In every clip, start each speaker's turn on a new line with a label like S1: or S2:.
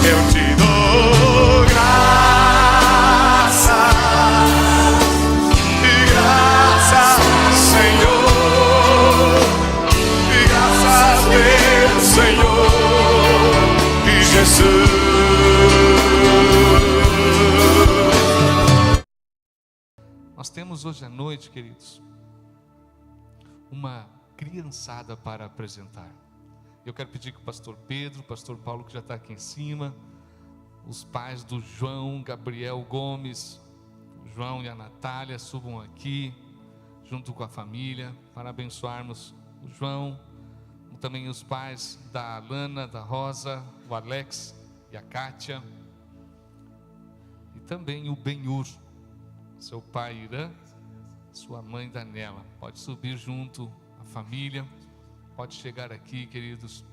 S1: eu te dou graça, Senhor, e graças Deus, Senhor e Jesus.
S2: Nós temos hoje à noite, queridos, uma criançada para apresentar. Eu quero pedir que o pastor Pedro, o pastor Paulo, que já está aqui em cima, os pais do João Gabriel Gomes, o João e a Natália, subam aqui, junto com a família, para abençoarmos o João, também os pais da Alana, da Rosa, o Alex e a Kátia, e também o Benhur, seu pai Irã, sua mãe Daniela. Pode subir junto a família, pode chegar aqui, queridos,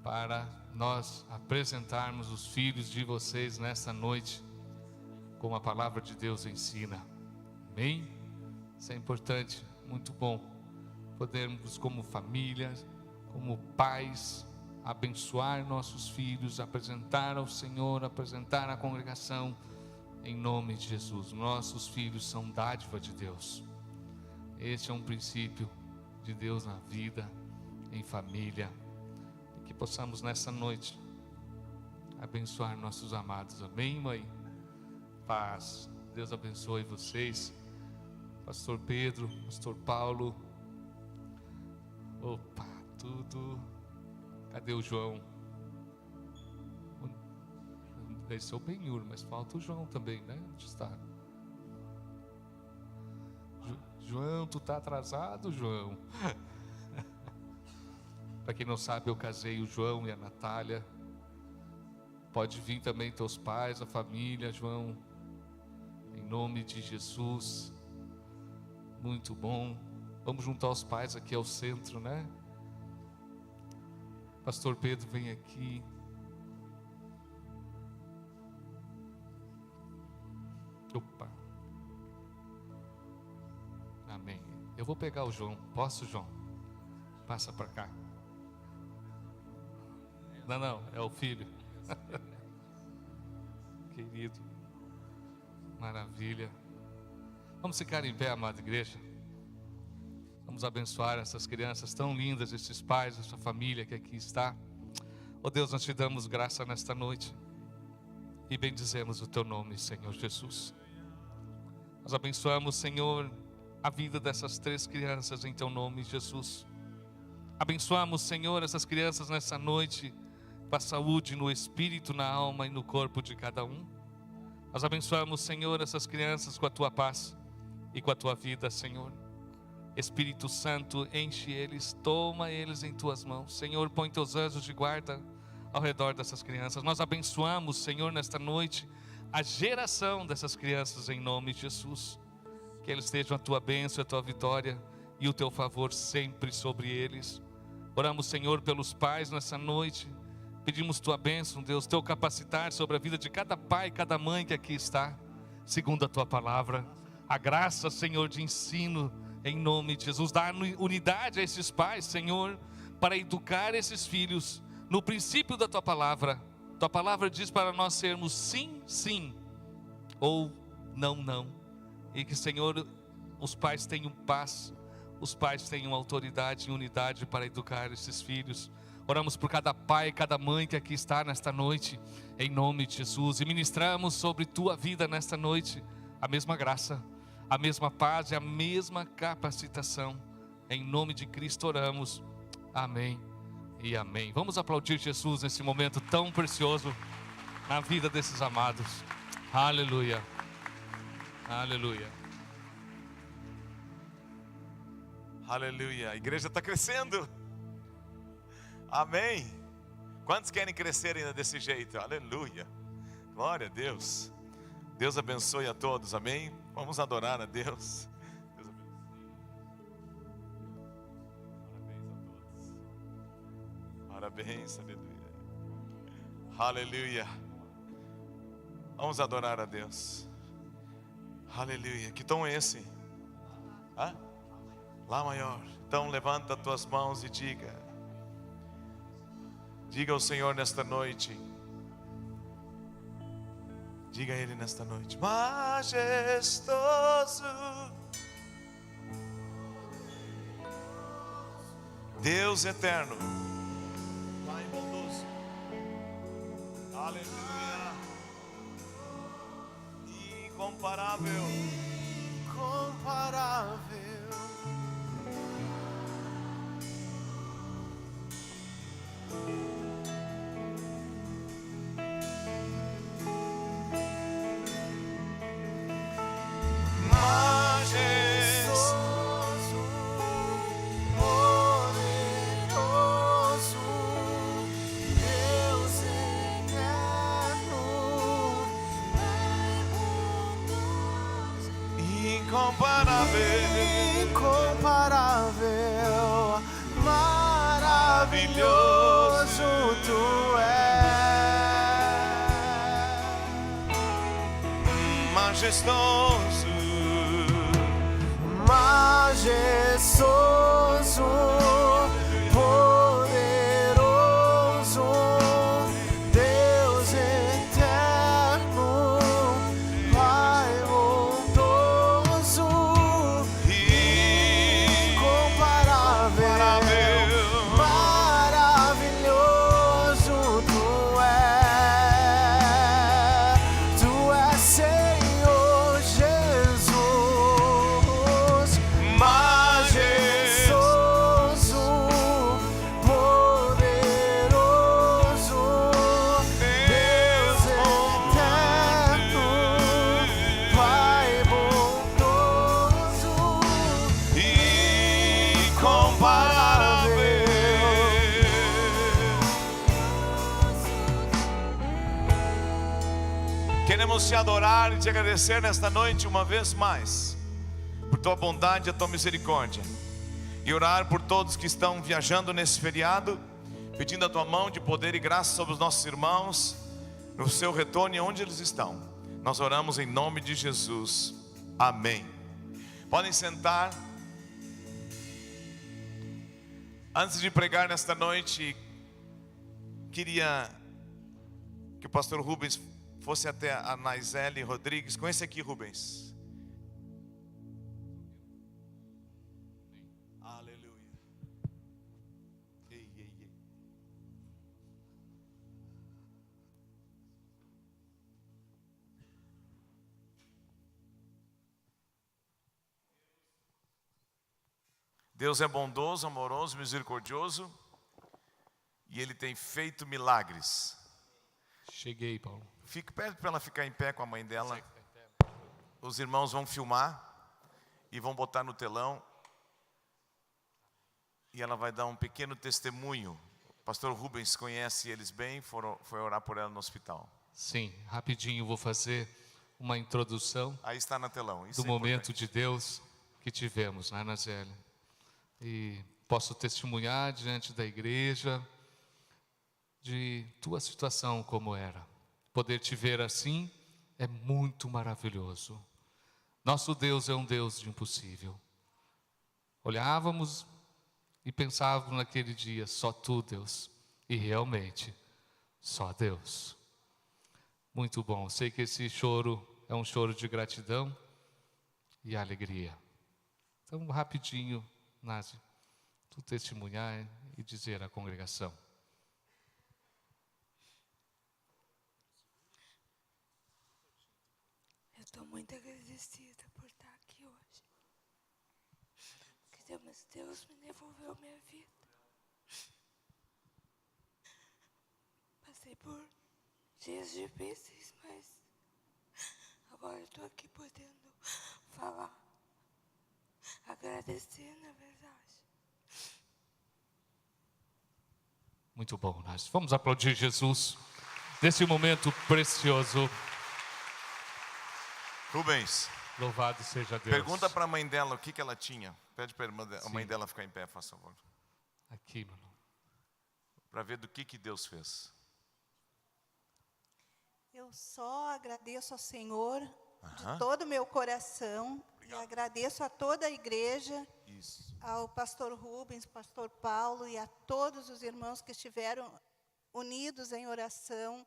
S2: para nós apresentarmos os filhos de vocês nessa noite, como a palavra de Deus ensina. Amém? Isso é importante, muito bom, podermos como família, como pais, abençoar nossos filhos, apresentar ao Senhor, apresentar à congregação, em nome de Jesus. Nossos filhos são dádiva de Deus. Este é um princípio de Deus na vida, em família, e que possamos nessa noite abençoar nossos amados. Amém, mãe? Paz. Deus abençoe vocês, pastor Pedro, pastor Paulo. Opa, tudo. Cadê o João? Esse é o Benhur, mas falta o João também, né? Onde está? João, tu tá atrasado, João? Para quem não sabe, eu casei o João e a Natália. Pode vir também teus pais, a família, João, em nome de Jesus. Muito bom. Vamos juntar os pais aqui ao centro, né? Pastor Pedro, vem aqui. Opa. Amém. Eu vou pegar o João. Posso, João? Passa para cá. Não, é o filho. Querido. Maravilha. Vamos ficar em pé, amada igreja. Vamos abençoar essas crianças tão lindas, esses pais, essa família que aqui está. Oh Deus, nós te damos graça nesta noite e bendizemos o teu nome, Senhor Jesus. Nós abençoamos, Senhor, a vida dessas 3 crianças em teu nome, Jesus. Abençoamos, Senhor, essas crianças nessa noite, com a saúde no espírito, na alma e no corpo de cada um. Nós abençoamos, Senhor, essas crianças com a tua paz e com a tua vida, Senhor. Espírito Santo, enche eles, toma eles em tuas mãos. Senhor, põe teus anjos de guarda ao redor dessas crianças. Nós abençoamos, Senhor, nesta noite, a geração dessas crianças em nome de Jesus. Que eles estejam a tua bênção, a tua vitória e o teu favor sempre sobre eles. Oramos, Senhor, pelos pais nessa noite. Pedimos tua bênção, Deus, teu capacitar sobre a vida de cada pai, cada mãe que aqui está, segundo a tua palavra. A graça, Senhor, de ensino em nome de Jesus. Dá unidade a esses pais, Senhor, para educar esses filhos no princípio da tua palavra. Tua palavra diz para nós sermos sim, sim, ou não, não. E que, Senhor, os pais tenham paz, os pais tenham autoridade e unidade para educar esses filhos. Oramos por cada pai, cada mãe que aqui está nesta noite, em nome de Jesus. E ministramos sobre tua vida nesta noite a mesma graça, a mesma paz e a mesma capacitação. Em nome de Cristo oramos. Amém e amém. Vamos aplaudir Jesus nesse momento tão precioso na vida desses amados. Aleluia. Aleluia.
S1: Aleluia. A igreja está crescendo. Amém. Quantos querem crescer ainda desse jeito? Aleluia. Glória a Deus. Deus abençoe a todos. Amém. Vamos adorar a Deus. Deus abençoe. Parabéns a todos. Parabéns, aleluia. Aleluia. Vamos adorar a Deus. Aleluia. Que tom é esse? Hã? Lá maior. Então levanta as tuas mãos e diga: Diga ao Senhor nesta noite. Diga a Ele nesta noite. Majestoso, Deus eterno, Pai bondoso, aleluia, incomparável,
S3: incomparável. Incomparável, maravilhoso tu és,
S1: majestoso,
S3: majestoso, poderoso, Deus eterno, Pai bondoso, incomparável, maravilhoso tu és Senhor Jesus, majestoso, poderoso, Deus eterno, Pai bondoso,
S1: incomparável. Queremos te adorar e te agradecer nesta noite uma vez mais por tua bondade e a tua misericórdia, e orar por todos que estão viajando nesse feriado, pedindo a tua mão de poder e graça sobre os nossos irmãos no seu retorno e onde eles estão. Nós oramos em nome de Jesus, amém. Podem sentar. Antes de pregar nesta noite, queria que o pastor Rubens fosse até a Naisele Rodrigues. Com esse aqui, Rubens. Aleluia. Ei, ei, ei. Deus é bondoso, amoroso, misericordioso, e Ele tem feito milagres.
S2: Cheguei, Paulo.
S1: Fique perto para ela ficar em pé com a mãe dela. Os irmãos vão filmar e vão botar no telão. E ela vai dar um pequeno testemunho. O pastor Rubens conhece eles bem, foi orar por ela no hospital.
S2: Sim, rapidinho vou fazer uma introdução
S1: Aí está no telão. Isso
S2: do
S1: é
S2: momento
S1: importante.
S2: de Deus que tivemos, né, Nazélia? E posso testemunhar diante da igreja de tua situação como era. Poder te ver assim é muito maravilhoso. Nosso Deus é um Deus de impossível. Olhávamos e pensávamos naquele dia, só tu, Deus. E realmente, só Deus. Muito bom. Sei que esse choro é um choro de gratidão e alegria. Então, rapidinho, Nazi, tu testemunhar e dizer à congregação.
S4: Eu estou muito agradecida por estar aqui hoje. Que Deus me devolveu minha vida. Passei por dias difíceis, mas agora eu estou aqui podendo falar. Agradecer, na verdade.
S2: Muito bom, nós vamos aplaudir Jesus nesse momento precioso.
S1: Rubens,
S2: Louvado seja Deus.
S1: pergunta para a mãe dela o que ela tinha. Pede para a mãe dela ficar em pé, por favor.
S2: Aqui, mano.
S1: Para ver do que Deus fez.
S5: Eu só agradeço ao Senhor
S1: Aham.
S5: de todo o meu coração. E agradeço a toda a igreja,
S1: Isso.
S5: ao pastor Rubens, pastor Paulo e a todos os irmãos que estiveram unidos em oração,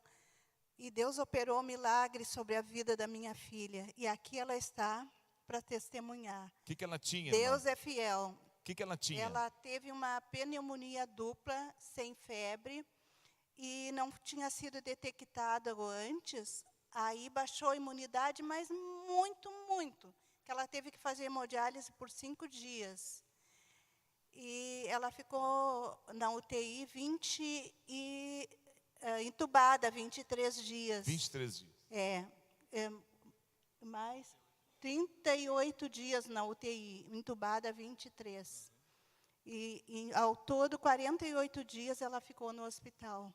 S5: e Deus operou um milagre sobre a vida da minha filha. E aqui ela está para testemunhar.
S1: O que ela tinha,
S5: Deus
S1: irmã?
S5: é fiel.
S1: O que ela tinha?
S5: Ela teve uma pneumonia dupla, sem febre, e não tinha sido detectada antes. Aí baixou a imunidade, mas muito, muito. Que ela teve que fazer hemodiálise por 5 dias. E ela ficou na UTI entubada 23 dias.
S1: 23 dias.
S5: Mais 38 dias na UTI, entubada 23. E ao todo, 48 dias ela ficou no hospital.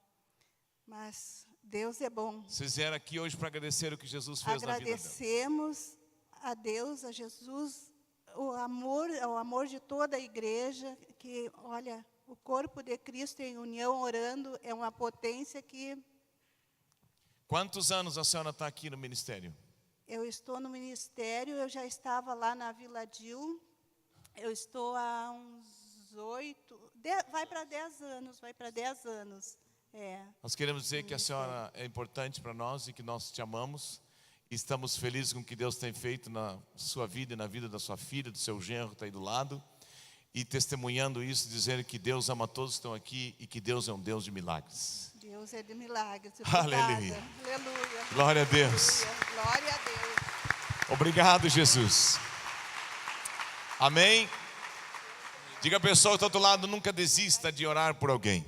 S5: Mas Deus é bom.
S1: Vocês vieram aqui hoje para agradecer o que Jesus fez na vida dela.
S5: Agradecemos a Deus, a Jesus, o amor de toda a igreja, que, olha, o corpo de Cristo em união, orando, é uma potência que...
S1: Quantos anos a senhora está aqui no ministério?
S5: Eu estou no ministério, eu já estava lá na Vila Dil, eu estou há uns 8, vai para 10 anos.
S1: Nós queremos dizer que a senhora é importante para nós e que nós te amamos. E estamos felizes com o que Deus tem feito na sua vida e na vida da sua filha, do seu genro que está aí do lado. E testemunhando isso, dizendo que Deus ama todos que estão aqui e que Deus é um Deus de milagres.
S5: Deus é de milagres.
S1: Aleluia.
S5: Aleluia.
S1: Glória a Deus.
S5: Glória a Deus.
S1: Obrigado, Jesus. Amém. Diga a pessoa que está do outro lado, nunca desista de orar por alguém.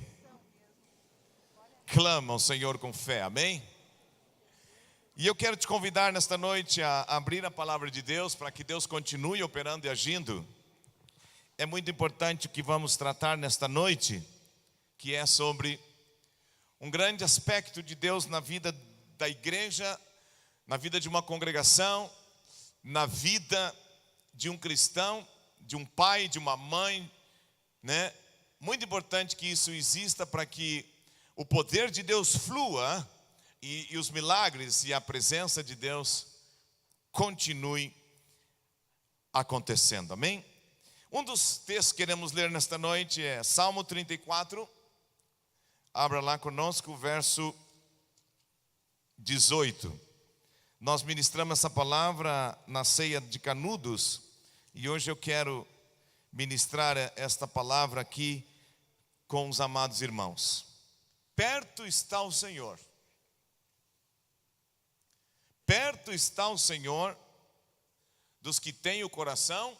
S1: Clama ao Senhor com fé, amém? E eu quero te convidar nesta noite a abrir a palavra de Deus, para que Deus continue operando e agindo. É muito importante o que vamos tratar nesta noite, que é sobre um grande aspecto de Deus na vida da igreja, na vida de uma congregação, na vida de um cristão, de um pai, de uma mãe, né? Muito importante que isso exista para que o poder de Deus flua e os milagres e a presença de Deus continue acontecendo, amém? Um dos textos que queremos ler nesta noite é Salmo 34. Abra lá conosco o verso 18. Nós ministramos essa palavra na ceia de Canudos e hoje eu quero ministrar esta palavra aqui com os amados irmãos. Perto está o Senhor. Perto está o Senhor dos que têm o coração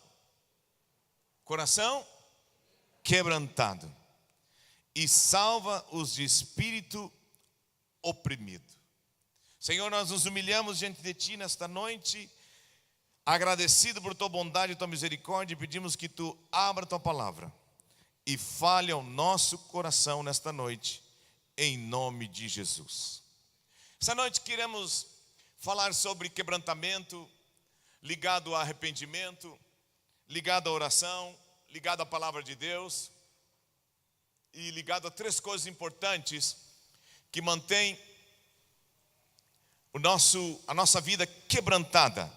S1: quebrantado, e salva os de espírito oprimido. Senhor, nós nos humilhamos diante de Ti nesta noite, agradecido por Tua bondade e Tua misericórdia, e pedimos que Tu abra Tua palavra e fale ao nosso coração nesta noite, em nome de Jesus. Esta noite queremos falar sobre quebrantamento, ligado ao arrependimento, ligado à oração, ligado à palavra de Deus e ligado a 3 coisas importantes que mantêm a nossa vida quebrantada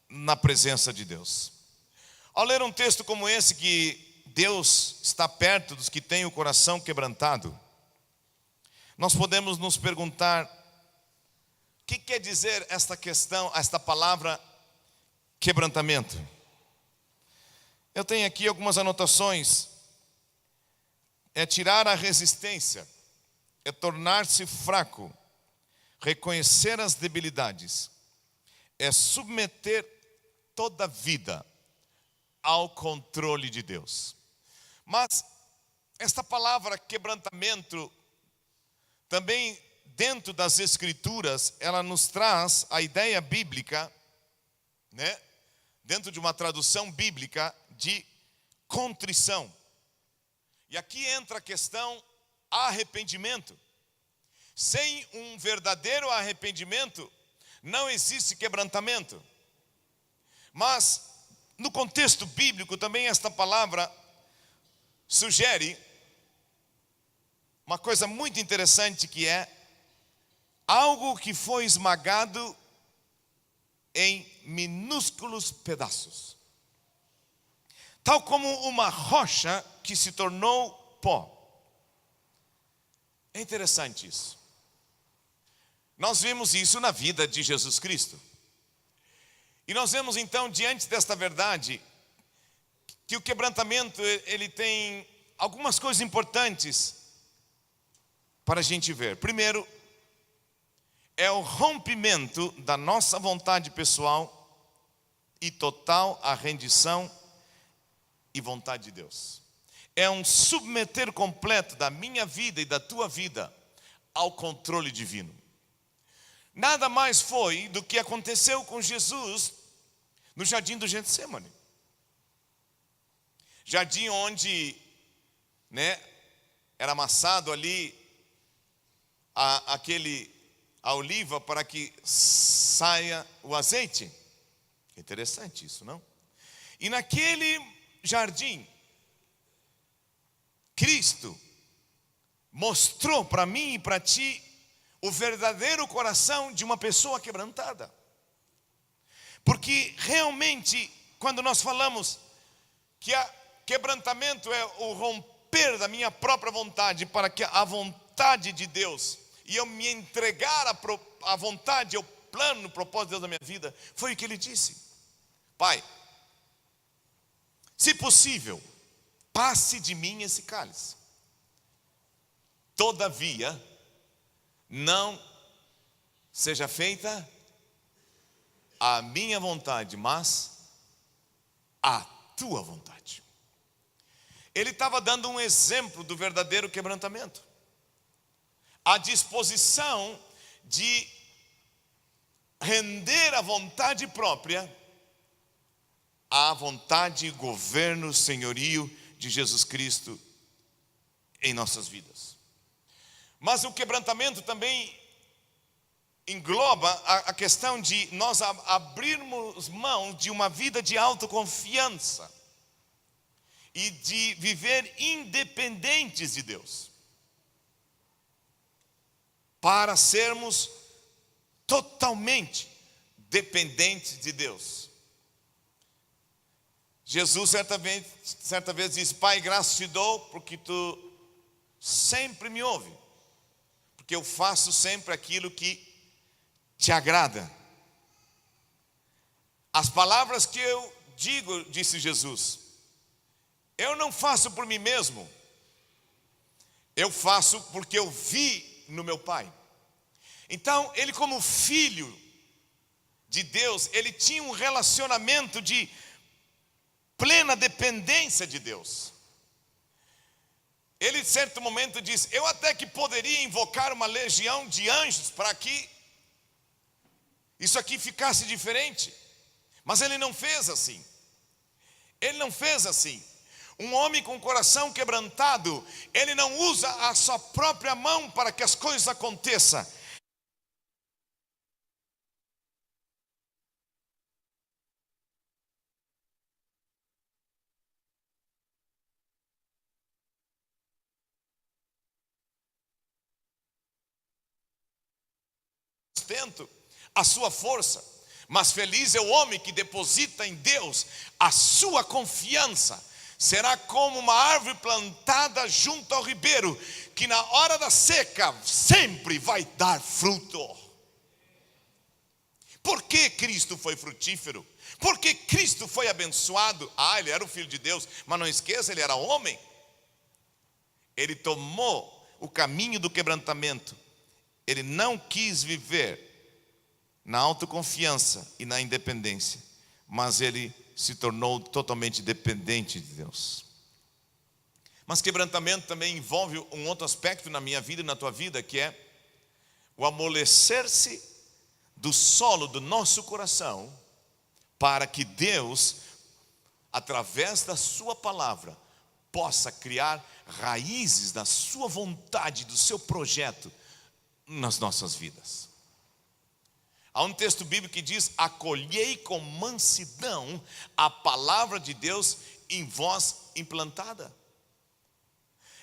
S1: na presença de Deus. Ao ler um texto como esse, que Deus está perto dos que têm o coração quebrantado, nós podemos nos perguntar: o que quer dizer esta questão, esta palavra quebrantamento? Eu tenho aqui algumas anotações. É tirar a resistência, é tornar-se fraco, reconhecer as debilidades, é submeter toda a vida ao controle de Deus. Mas esta palavra quebrantamento, também dentro das Escrituras, ela nos traz a ideia bíblica, né? Dentro de uma tradução bíblica, de contrição. E aqui entra a questão arrependimento. Sem um verdadeiro arrependimento, não existe quebrantamento. Mas, no contexto bíblico, também esta palavra sugere uma coisa muito interessante, que é algo que foi esmagado em minúsculos pedaços, tal como uma rocha que se tornou pó. É interessante isso. Nós vimos isso na vida de Jesus Cristo. E nós vemos então, diante desta verdade, que o quebrantamento, ele tem algumas coisas importantes para a gente ver. Primeiro, é o rompimento da nossa vontade pessoal e total a rendição e vontade de Deus. É um submeter completo da minha vida e da tua vida ao controle divino. Nada mais foi do que aconteceu com Jesus no jardim do Getsêmani. Jardim onde, era amassado ali a oliva para que saia o azeite. Interessante isso, não? E naquele jardim, Cristo mostrou para mim e para ti o verdadeiro coração de uma pessoa quebrantada. Porque realmente, quando nós falamos que quebrantamento é o romper da minha própria vontade para que a vontade de Deus, e eu me entregar à vontade, ao plano, o propósito de Deus na minha vida, foi o que ele disse: Pai, se possível, passe de mim esse cálice. Todavia, não seja feita a minha vontade, mas a tua vontade. Ele estava dando um exemplo do verdadeiro quebrantamento. A disposição de render a vontade própria à vontade, governo, senhorio de Jesus Cristo em nossas vidas. Mas o quebrantamento também engloba a questão de nós abrirmos mão de uma vida de autoconfiança e de viver independentes de Deus, para sermos totalmente dependentes de Deus. Jesus certa vez disse: Pai, graças te dou porque tu sempre me ouve, porque eu faço sempre aquilo que te agrada. As palavras que eu digo, disse Jesus, eu não faço por mim mesmo, eu faço porque eu vi no meu Pai. Então, ele, como filho de Deus, ele tinha um relacionamento de plena dependência de Deus. Ele, em certo momento, disse: eu até que poderia invocar uma legião de anjos para que isso aqui ficasse diferente, mas ele não fez assim. Ele não fez assim. Um homem com o coração quebrantado, ele não usa a sua própria mão para que as coisas aconteçam. A sua força, mas feliz é o homem que deposita em Deus a sua confiança. Será como uma árvore plantada junto ao ribeiro, que na hora da seca sempre vai dar fruto. Por que Cristo foi frutífero? Por que Cristo foi abençoado? Ele era o Filho de Deus, mas não esqueça, ele era homem. Ele tomou o caminho do quebrantamento. Ele não quis viver na autoconfiança e na independência, mas ele se tornou totalmente dependente de Deus. Mas quebrantamento também envolve um outro aspecto na minha vida e na tua vida, que é o amolecer-se do solo do nosso coração, para que Deus, através da sua palavra, possa criar raízes da sua vontade, do seu projeto nas nossas vidas. Há um texto bíblico que diz: acolhei com mansidão a palavra de Deus em vós implantada.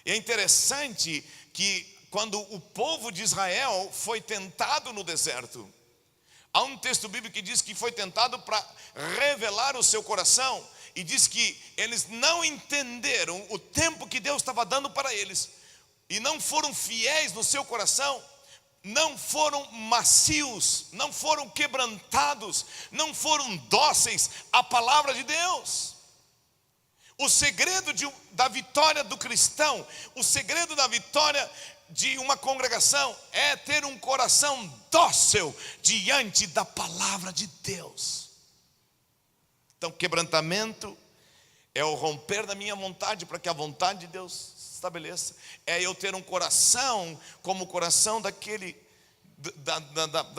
S1: E é interessante que quando o povo de Israel foi tentado no deserto, há um texto bíblico que diz que foi tentado para revelar o seu coração, e diz que eles não entenderam o tempo que Deus estava dando para eles. e não foram fiéis no seu coração, não foram macios, não foram quebrantados, não foram dóceis à palavra de Deus. O segredo da vitória do cristão, o segredo da vitória de uma congregação é ter um coração dócil diante da palavra de Deus. Então, quebrantamento é o romper da minha vontade para que a vontade de Deus se estabeleça. É eu ter um coração como o coração da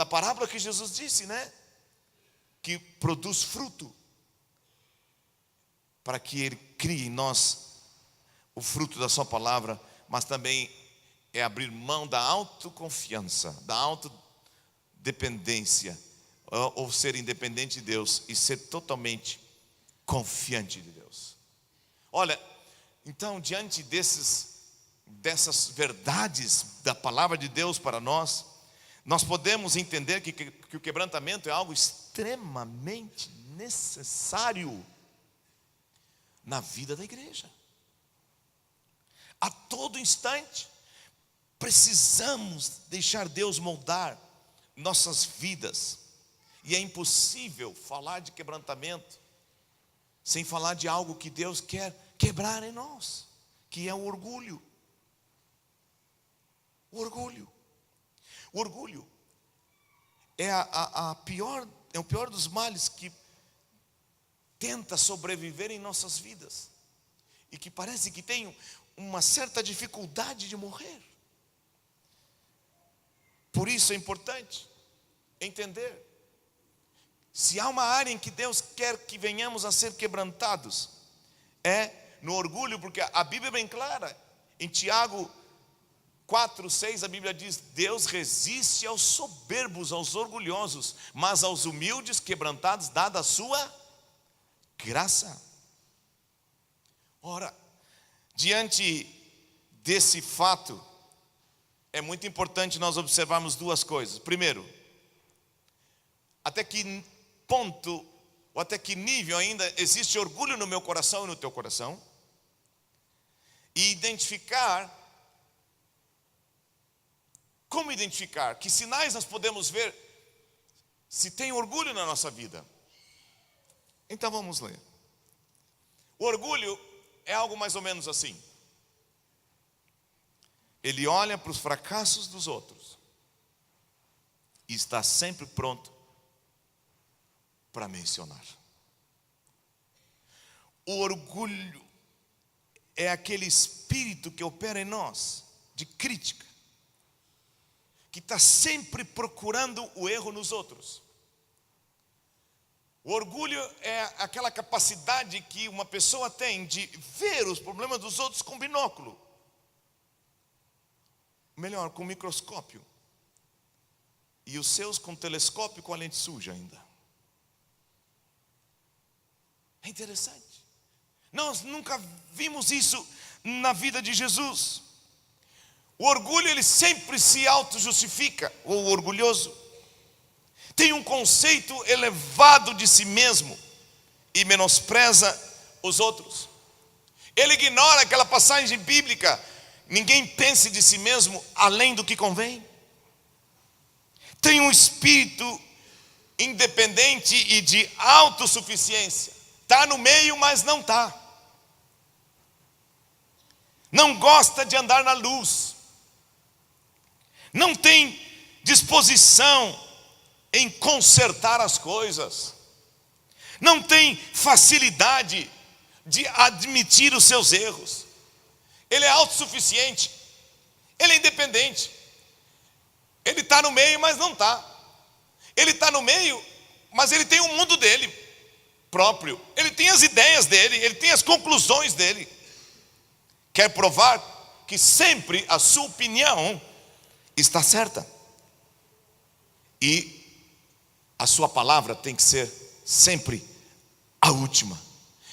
S1: parábola que Jesus disse, né? Que produz fruto, para que Ele crie em nós o fruto da sua palavra, mas também é abrir mão da autoconfiança, da autodependência, ou ser independente de Deus e ser totalmente confiante de Deus. Olha, então, diante dessas verdades da palavra de Deus para nós podemos entender que o quebrantamento é algo extremamente necessário na vida da igreja. A todo instante precisamos deixar Deus moldar nossas vidas. E é impossível falar de quebrantamento sem falar de algo que Deus quer quebrar em nós, que é o orgulho. O orgulho. O orgulho é o pior dos males que tenta sobreviver em nossas vidas e que parece que tem uma certa dificuldade de morrer. Por isso é importante entender, se há uma área em que Deus quer que venhamos a ser quebrantados, é no orgulho, porque a Bíblia é bem clara. Em Tiago 4:6 a Bíblia diz: Deus resiste aos soberbos, aos orgulhosos, mas aos humildes, quebrantados, dada a sua graça. Ora, diante desse fato, é muito importante nós observarmos duas coisas. Primeiro, até que ponto, ou até que nível ainda existe orgulho no meu coração e no teu coração, e como identificar, que sinais nós podemos ver se tem orgulho na nossa vida. Então vamos ler. O orgulho é algo mais ou menos assim: ele olha para os fracassos dos outros e está sempre pronto para mencionar. O orgulho é aquele espírito que opera em nós, de crítica, que está sempre procurando o erro nos outros. O orgulho é aquela capacidade que uma pessoa tem de ver os problemas dos outros com binóculo, melhor, com microscópio, e os seus com telescópio, com a lente suja ainda. É interessante. Nós nunca vimos isso na vida de Jesus. O orgulho, ele sempre se auto-justifica. O orgulhoso tem um conceito elevado de si mesmo e menospreza os outros. Ele ignora aquela passagem bíblica: ninguém pense de si mesmo além do que convém. Tem um espírito independente e de autossuficiência. Está no meio, mas não está. Não gosta de andar na luz. Não tem disposição em consertar as coisas. Não tem facilidade de admitir os seus erros. Ele é autossuficiente. Ele é independente. Ele está no meio, mas não está. Ele está no meio, mas ele tem o mundo dele próprio. Ele tem as ideias dele, ele tem as conclusões dele. Quer provar que sempre a sua opinião está certa. E a sua palavra tem que ser sempre a última.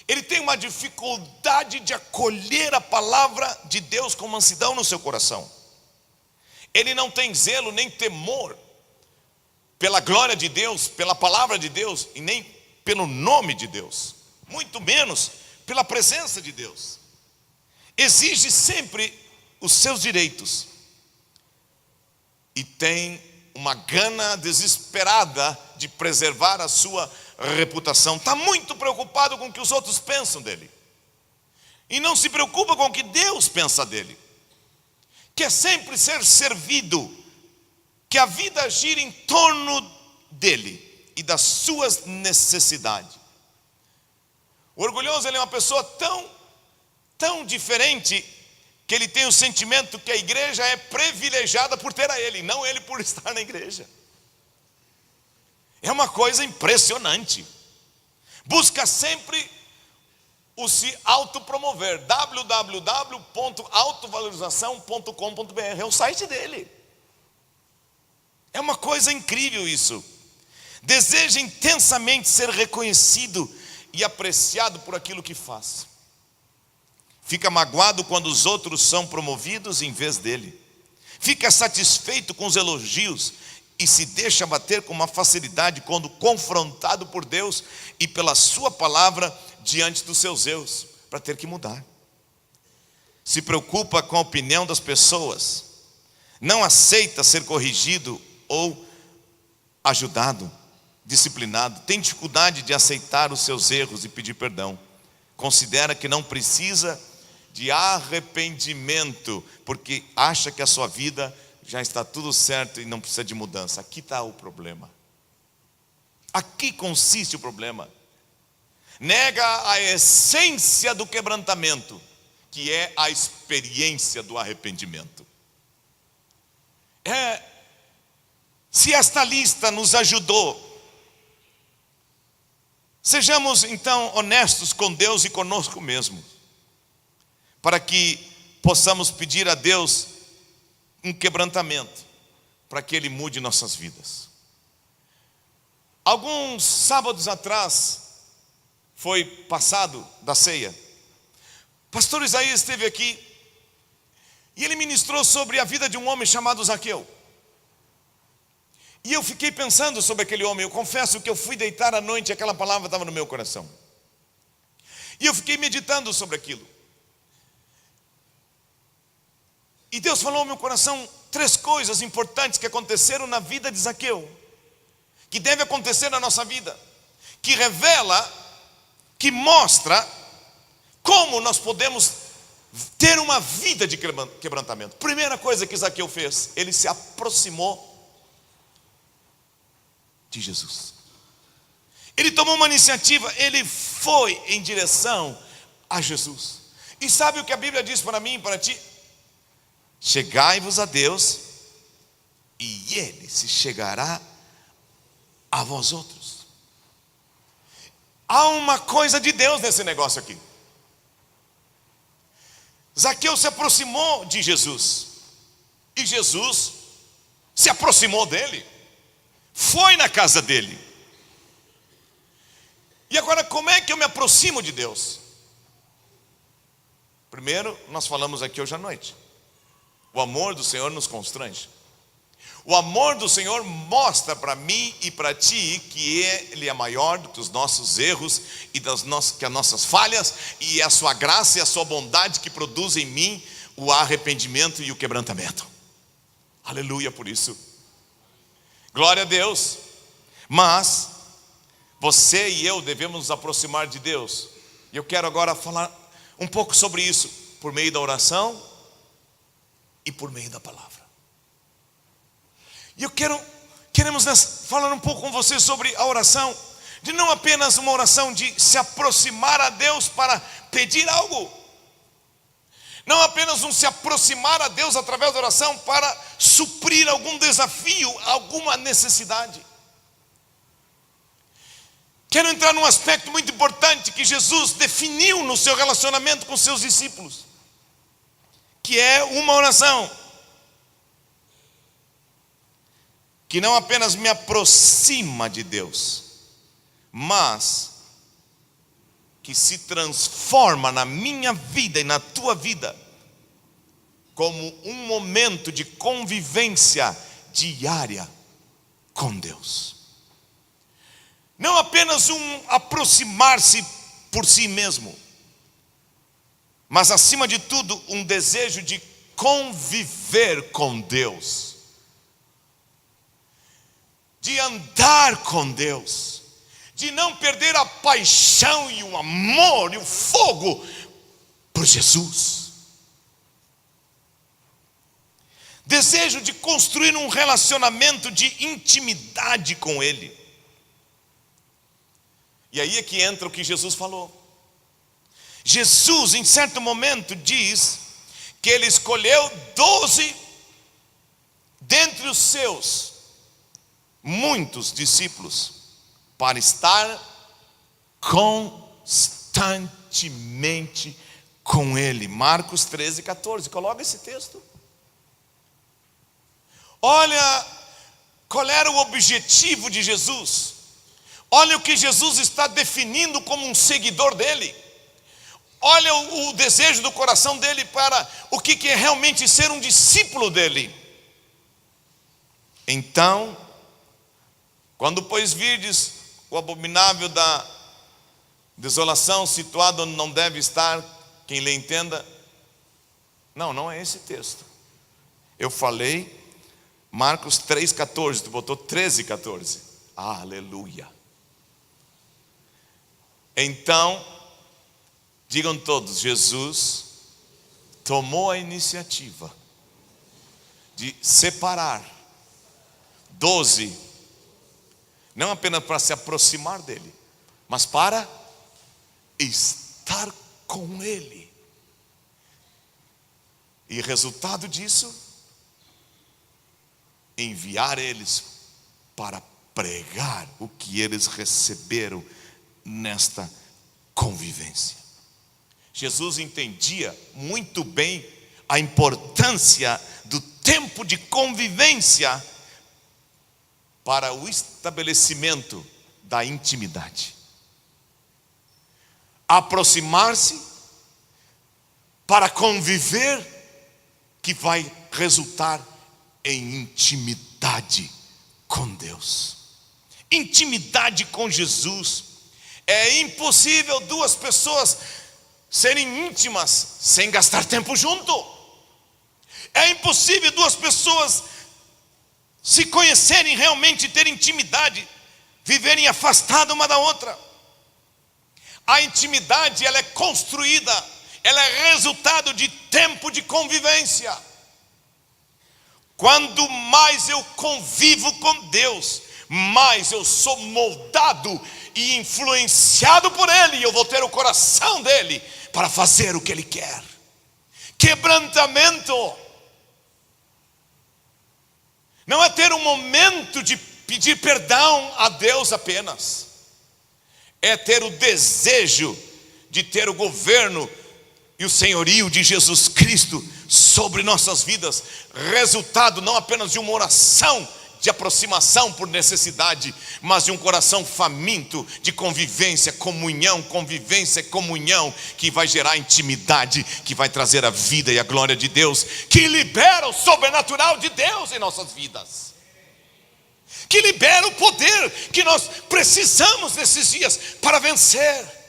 S1: Ele tem uma dificuldade de acolher a palavra de Deus com mansidão no seu coração. Ele não tem zelo nem temor pela glória de Deus, pela palavra de Deus, e nem pelo nome de Deus, muito menos pela presença de Deus. Exige sempre os seus direitos e tem uma gana desesperada de preservar a sua reputação. Está muito preocupado com o que os outros pensam dele. E não se preocupa com o que Deus pensa dele. Quer sempre ser servido. Que a vida gira em torno dele e das suas necessidades. O orgulhoso, ele é uma pessoa tão diferente, que ele tem o sentimento que a igreja é privilegiada por ter a ele, não ele por estar na igreja. É uma coisa impressionante. Busca sempre o se autopromover. www.autovalorização.com.br é o site dele. É uma coisa incrível isso. Deseja intensamente ser reconhecido e apreciado por aquilo que faz. Fica magoado quando os outros são promovidos em vez dele. Fica satisfeito com os elogios e se deixa bater com uma facilidade quando confrontado por Deus e pela sua palavra diante dos seus erros, para ter que mudar. Se preocupa com a opinião das pessoas. Não aceita ser corrigido ou ajudado, disciplinado. Tem dificuldade de aceitar os seus erros e pedir perdão. Considera que não precisa de arrependimento, porque acha que a sua vida já está tudo certo e não precisa de mudança. Aqui está o problema. Aqui consiste o problema. Nega a essência do quebrantamento, que é a experiência do arrependimento. Se esta lista nos ajudou, sejamos então honestos com Deus e conosco mesmo, para que possamos pedir a Deus um quebrantamento, para que Ele mude nossas vidas. Alguns sábados atrás, foi passado da ceia, pastor Isaías esteve aqui, e ele ministrou sobre a vida de um homem chamado Zaqueu. E eu fiquei pensando sobre aquele homem. Eu confesso que eu fui deitar à noite e aquela palavra estava no meu coração. E eu fiquei meditando sobre aquilo. E Deus falou ao meu coração 3 coisas importantes que aconteceram na vida de Zaqueu, que deve acontecer na nossa vida, que revela, que mostra como nós podemos ter uma vida de quebrantamento. Primeira coisa que Zaqueu fez, ele se aproximou de Jesus. Ele tomou uma iniciativa, ele foi em direção a Jesus. E sabe o que a Bíblia diz para mim e para ti? Chegai-vos a Deus e Ele se chegará a vós outros. Há uma coisa de Deus nesse negócio aqui. Zaqueu se aproximou de Jesus e Jesus se aproximou dele, foi na casa dele. E agora, como é que eu me aproximo de Deus? Primeiro, nós falamos aqui hoje à noite, o amor do Senhor nos constrange. O amor do Senhor mostra para mim e para ti que Ele é maior do que os nossos erros e que as nossas falhas, e é a sua graça e a sua bondade que produz em mim o arrependimento e o quebrantamento. Aleluia por isso. Glória a Deus. Mas você e eu devemos nos aproximar de Deus. E eu quero agora falar um pouco sobre isso, por meio da oração e por meio da palavra. E queremos falar um pouco com você sobre a oração, de não apenas uma oração de se aproximar a Deus para pedir algo, não apenas um se aproximar a Deus através da oração para suprir algum desafio, alguma necessidade. Quero entrar num aspecto muito importante que Jesus definiu no seu relacionamento com seus discípulos, que é uma oração que não apenas me aproxima de Deus, mas que se transforma na minha vida e na tua vida como um momento de convivência diária com Deus. Não apenas um aproximar-se por si mesmo, mas acima de tudo um desejo de conviver com Deus, de andar com Deus, de não perder a paixão e o amor e o fogo por Jesus. Desejo de construir um relacionamento de intimidade com Ele. E aí é que entra o que Jesus falou. Jesus, em certo momento, diz que Ele escolheu 12 dentre os seus muitos discípulos para estar constantemente com Ele. Marcos 13, 14. Coloca esse texto. Olha qual era o objetivo de Jesus. Olha o que Jesus está definindo como um seguidor dele. Olha o desejo do coração dele para o que é realmente ser um discípulo dele. Então, quando pois virdes o abominável da desolação situado onde não deve estar, quem lhe entenda. Não é esse texto. Eu falei Marcos 3,14, tu botou 13,14. Aleluia. Então, digam todos, Jesus tomou a iniciativa de separar 12, não apenas para se aproximar dele, mas para estar com ele. E resultado disso, enviar eles para pregar o que eles receberam nesta convivência. Jesus entendia muito bem a importância do tempo de convivência para o estabelecimento da intimidade. Aproximar-se para conviver, que vai resultar em intimidade com Deus, intimidade com Jesus. É impossível duas pessoas serem íntimas sem gastar tempo junto. É impossível duas pessoas se conhecerem realmente, ter intimidade, viverem afastadas uma da outra. A intimidade, ela é construída, ela é resultado de tempo de convivência. Quando mais eu convivo com Deus, mais eu sou moldado e influenciado por Ele, e eu vou ter o coração dele para fazer o que Ele quer. Quebrantamento não é ter um momento de pedir perdão a Deus apenas, é ter o desejo de ter o governo e o senhorio de Jesus Cristo sobre nossas vidas, resultado não apenas de uma oração de aproximação por necessidade, mas de um coração faminto de convivência, comunhão, que vai gerar intimidade, que vai trazer a vida e a glória de Deus, que libera o sobrenatural de Deus em nossas vidas, que libera o poder que nós precisamos nesses dias para vencer.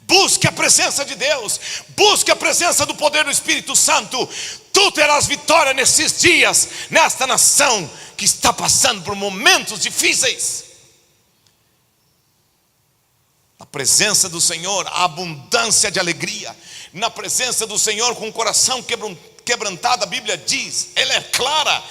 S1: Busque a presença de Deus, busque a presença do poder do Espírito Santo. Tu terás vitória nesses dias, nesta nação que está passando por momentos difíceis. Na presença do Senhor, a abundância de alegria. Na presença do Senhor, com o coração quebrantado, a Bíblia diz, ela é clara: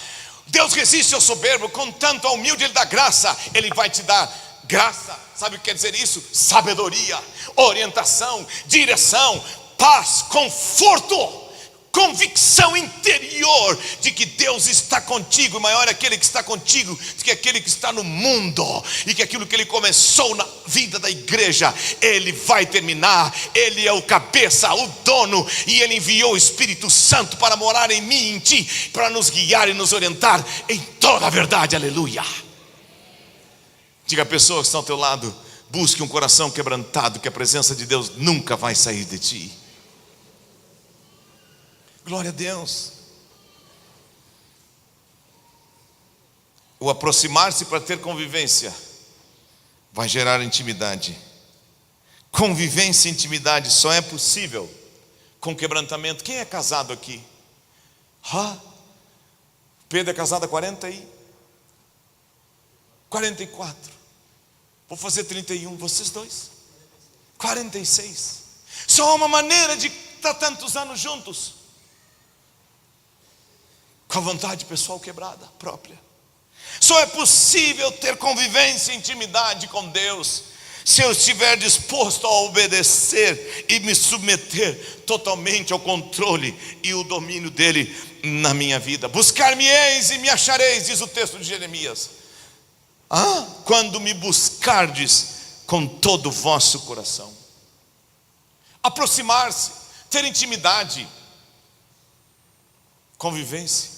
S1: Deus resiste ao soberbo, contanto ao humilde Ele dá graça. Ele vai te dar graça. Sabe o que quer dizer isso? Sabedoria, orientação, direção, paz, conforto, convicção interior de que Deus está contigo. Maior é aquele que está contigo do que aquele que está no mundo, e que aquilo que Ele começou na vida da igreja, Ele vai terminar. Ele é o cabeça, o dono, e Ele enviou o Espírito Santo para morar em mim e em ti, para nos guiar e nos orientar em toda a verdade. Aleluia. Diga à pessoa que está ao teu lado: busque um coração quebrantado, que a presença de Deus nunca vai sair de ti. Glória a Deus. O aproximar-se para ter convivência vai gerar intimidade. Convivência e intimidade só é possível com quebrantamento. Quem é casado aqui? Pedro é casado há 44. Vou fazer 31, vocês dois 46. Só há uma maneira de estar tantos anos juntos, com a vontade pessoal quebrada, própria. Só é possível ter convivência e intimidade com Deus se eu estiver disposto a obedecer e me submeter totalmente ao controle e o domínio dele na minha vida. Buscar-me-eis e me achareis, diz o texto de Jeremias, quando me buscardes com todo o vosso coração. Aproximar-se, ter intimidade, convivência,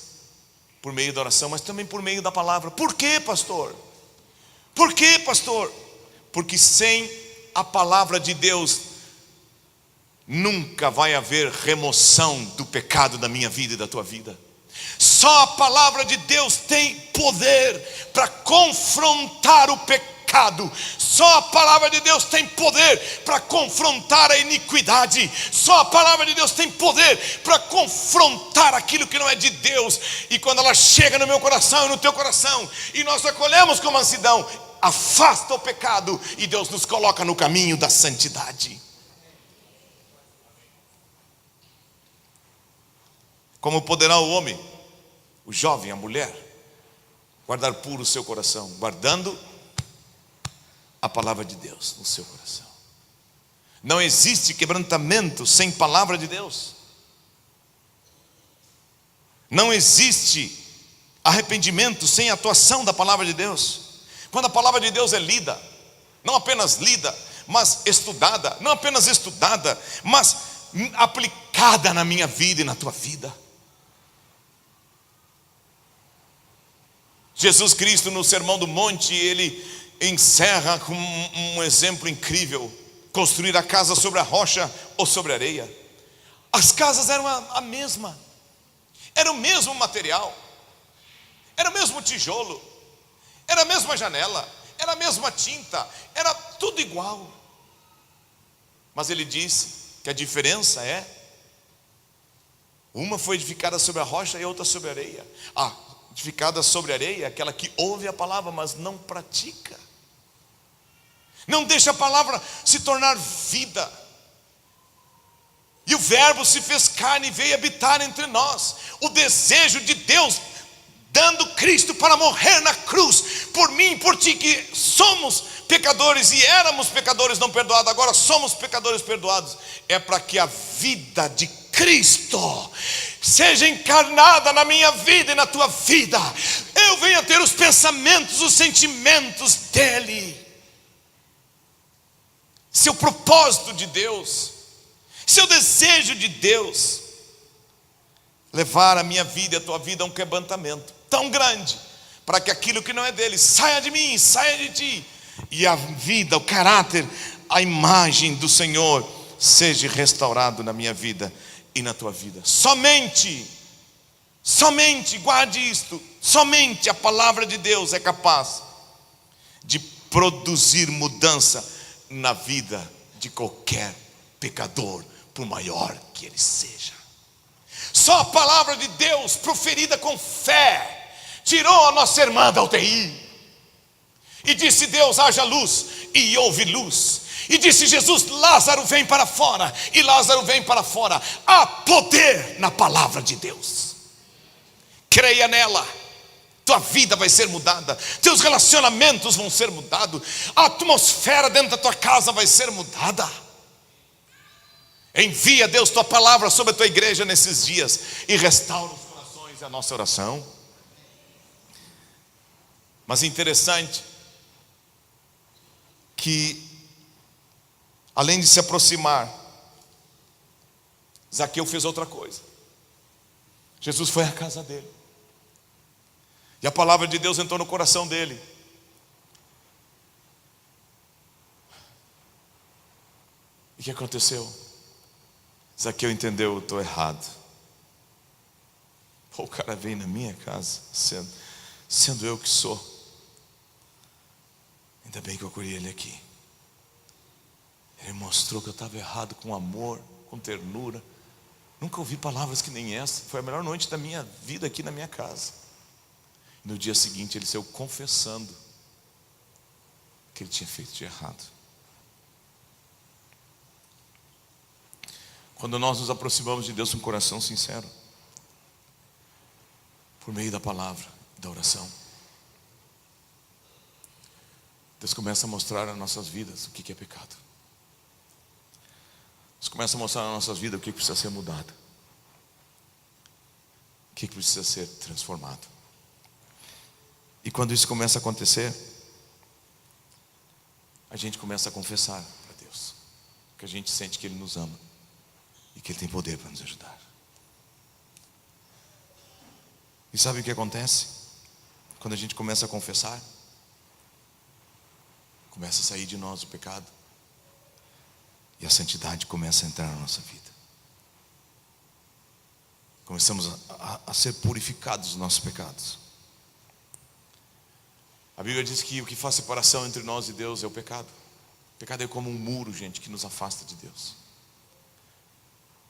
S1: por meio da oração, mas também por meio da palavra. Por quê, pastor? Por quê, pastor? Porque sem a palavra de Deus nunca vai haver remoção do pecado da minha vida e da tua vida. Só a palavra de Deus tem poder para confrontar o pecado. Só a palavra de Deus tem poder para confrontar a iniquidade. Só a palavra de Deus tem poder para confrontar aquilo que não é de Deus. E quando ela chega no meu coração e no teu coração, e nós acolhemos com mansidão, afasta o pecado e Deus nos coloca no caminho da santidade. Como poderá o homem, o jovem, a mulher, guardar puro o seu coração? Guardando a palavra de Deus no seu coração. Não existe quebrantamento sem palavra de Deus. Não existe arrependimento sem atuação da palavra de Deus. Quando a palavra de Deus é lida, não apenas lida, mas estudada, não apenas estudada, mas aplicada na minha vida e na tua vida. Jesus Cristo, no Sermão do Monte, ele encerra com um exemplo incrível: construir a casa sobre a rocha ou sobre a areia. As casas eram a mesma, era o mesmo material, era o mesmo tijolo, era a mesma janela, era a mesma tinta, era tudo igual. Mas ele disse que a diferença é: uma foi edificada sobre a rocha e outra sobre a areia. Edificada sobre a areia é aquela que ouve a palavra, mas não pratica, não deixa a palavra se tornar vida. E o verbo se fez carne e veio habitar entre nós. O desejo de Deus, dando Cristo para morrer na cruz, por mim e por ti, que somos pecadores e éramos pecadores não perdoados, agora somos pecadores perdoados, é para que a vida de Cristo seja encarnada na minha vida e na tua vida. Eu venho a ter os pensamentos, os sentimentos dele. Seu propósito de Deus, seu desejo de Deus, levar a minha vida e a tua vida a um quebrantamento tão grande, para que aquilo que não é dele saia de mim, saia de ti, e a vida, o caráter, a imagem do Senhor seja restaurado na minha vida e na tua vida. Somente, guarde isto, somente a palavra de Deus é capaz de produzir mudança na vida de qualquer pecador, por maior que ele seja. Só a palavra de Deus, proferida com fé, tirou a nossa irmã da UTI. E disse Deus: haja luz, e houve luz. E disse Jesus: Lázaro vem para fora, e Lázaro vem para fora. Há poder na palavra de Deus. Creia nela, tua vida vai ser mudada, teus relacionamentos vão ser mudados, a atmosfera dentro da tua casa vai ser mudada. Envia, Deus, tua palavra sobre a tua igreja nesses dias e restaura os corações e a nossa oração. Mas interessante que, além de se aproximar, Zaqueu fez outra coisa. Jesus foi à casa dele, e a palavra de Deus entrou no coração dele. E o que aconteceu? Zaqueu entendeu: eu estou errado. Pô, o cara veio na minha casa, sendo eu que sou. Ainda bem que eu acolhi ele aqui. Ele mostrou que eu estava errado, com amor, com ternura. Nunca ouvi palavras que nem essa. Foi a melhor noite da minha vida aqui na minha casa. No dia seguinte ele saiu confessando que ele tinha feito de errado. Quando nós nos aproximamos de Deus com um coração sincero, por meio da palavra e da oração, Deus começa a mostrar nas nossas vidas o que é pecado. Deus começa a mostrar nas nossas vidas o que precisa ser mudado, o que precisa ser transformado. E quando isso começa a acontecer, a gente começa a confessar para Deus, porque a gente sente que Ele nos ama e que Ele tem poder para nos ajudar. E sabe o que acontece? Quando a gente começa a confessar, começa a sair de nós o pecado, e a santidade começa a entrar na nossa vida. Começamos a ser purificados dos nossos pecados. A Bíblia diz que o que faz separação entre nós e Deus é o pecado. O pecado é como um muro, gente, que nos afasta de Deus.